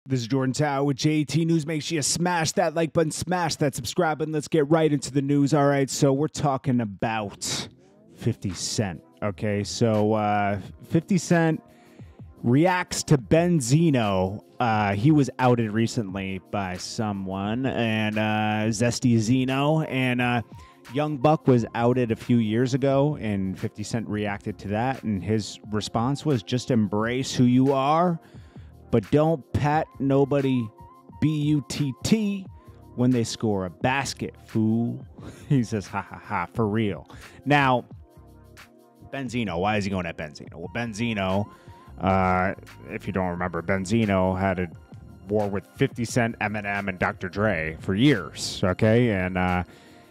This is Jordan Tower with JT News. Make sure you smash that like button, smash that subscribe button. Let's get right into the news. All right, so we're talking about 50 Cent. Okay, so 50 Cent reacts to BENZINO. He was outed recently by someone, and Zesty Zeno, and Young Buck was outed a few years ago, and 50 Cent reacted to that, and his response was just embrace who you are, but don't pat nobody B-U-T-T when they score a basket, fool. He says, ha, ha, ha, for real. Now, BENZINO, why is he going at BENZINO? Well, BENZINO, if you don't remember, BENZINO had a war with 50 Cent, Eminem, and Dr. Dre for years, okay? And,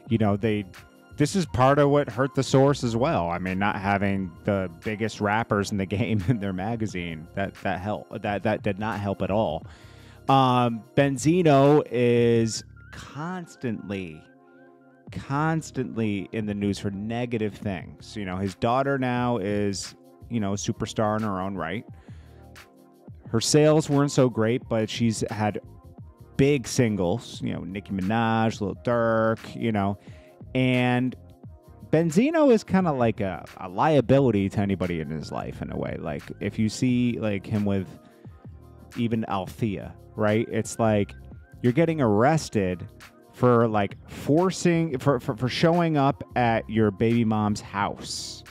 you know, this is part of what hurt the source as well. I mean, not having the biggest rappers in the game in their magazine, that did not help at all. BENZINO is constantly in the news for negative things. You know, his daughter now is, you know, a superstar in her own right. Her sales weren't so great, but she's had big singles, you know, Nicki Minaj, Lil Durk, you know, and BENZINO is kind of like a liability to anybody in his life in a way. Like, if you see like him with even Althea, right? It's like you're getting arrested for like forcing, for showing up at your baby mom's house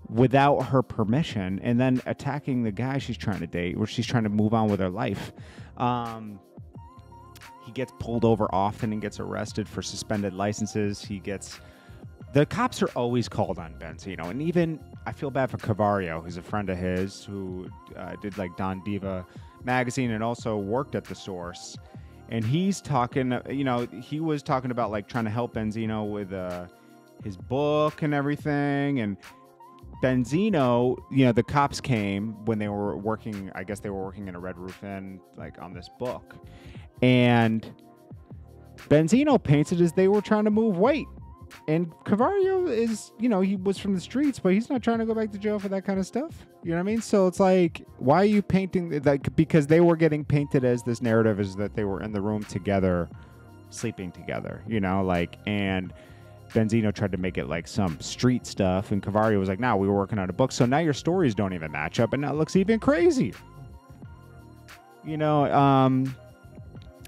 without her permission and then attacking the guy she's trying to date or she's trying to move on with her life. He gets pulled over often and gets arrested for suspended licenses. The cops are always called on BENZINO. And even, I feel bad for Cavario, who's a friend of his, who did like Don Diva magazine and also worked at the source. And he's talking, you know, he was talking about like trying to help BENZINO with his book and everything. And BENZINO, you know, the cops came when they were working, I guess they were working in a Red Roof Inn, like on this book. And BENZINO paints it as they were trying to move weight. And Cavario is, you know, he was from the streets, but he's not trying to go back to jail for that kind of stuff. You know what I mean? So it's like, why are you painting, like, because they were getting painted as this narrative is that they were in the room together, sleeping together, you know, like, and BENZINO tried to make it like some street stuff, and Cavario was like, nah, we were working on a book, so now your stories don't even match up, and now it looks even crazier. You know,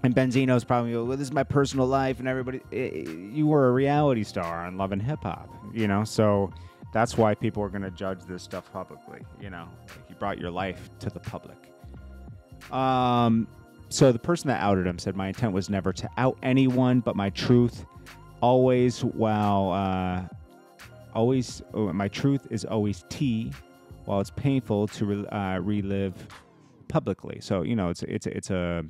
and BENZINO's probably, well, this is my personal life, and everybody, you were a reality star on Love and Hip Hop, you know, so that's why people are going to judge this stuff publicly, you know, like you brought your life to the public. So the person that outed him said, my intent was never to out anyone, but my truth always, my truth is always tea, while it's painful to relive publicly. So, you know, it's a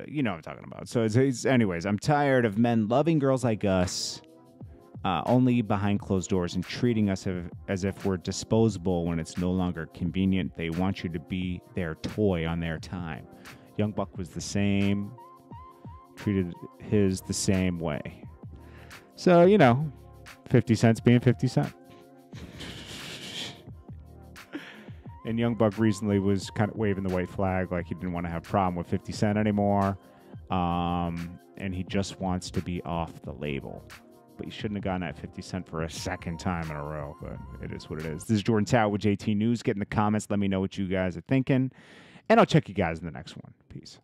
you know what I'm talking about. So it's anyways, I'm tired of men loving girls like us only behind closed doors and treating us as if we're disposable when it's no longer convenient. They want you to be their toy on their time. Young Buck was the same, treated his the same way. So, you know, 50 Cent's being 50 Cent. And Young Buck recently was kind of waving the white flag, like he didn't want to have a problem with 50 Cent anymore. And he just wants to be off the label. But he shouldn't have gone at 50 Cent for a second time in a row. But it is what it is. This is Jordan Tower with JT News. Get in the comments. Let me know what you guys are thinking. And I'll check you guys in the next one. Peace.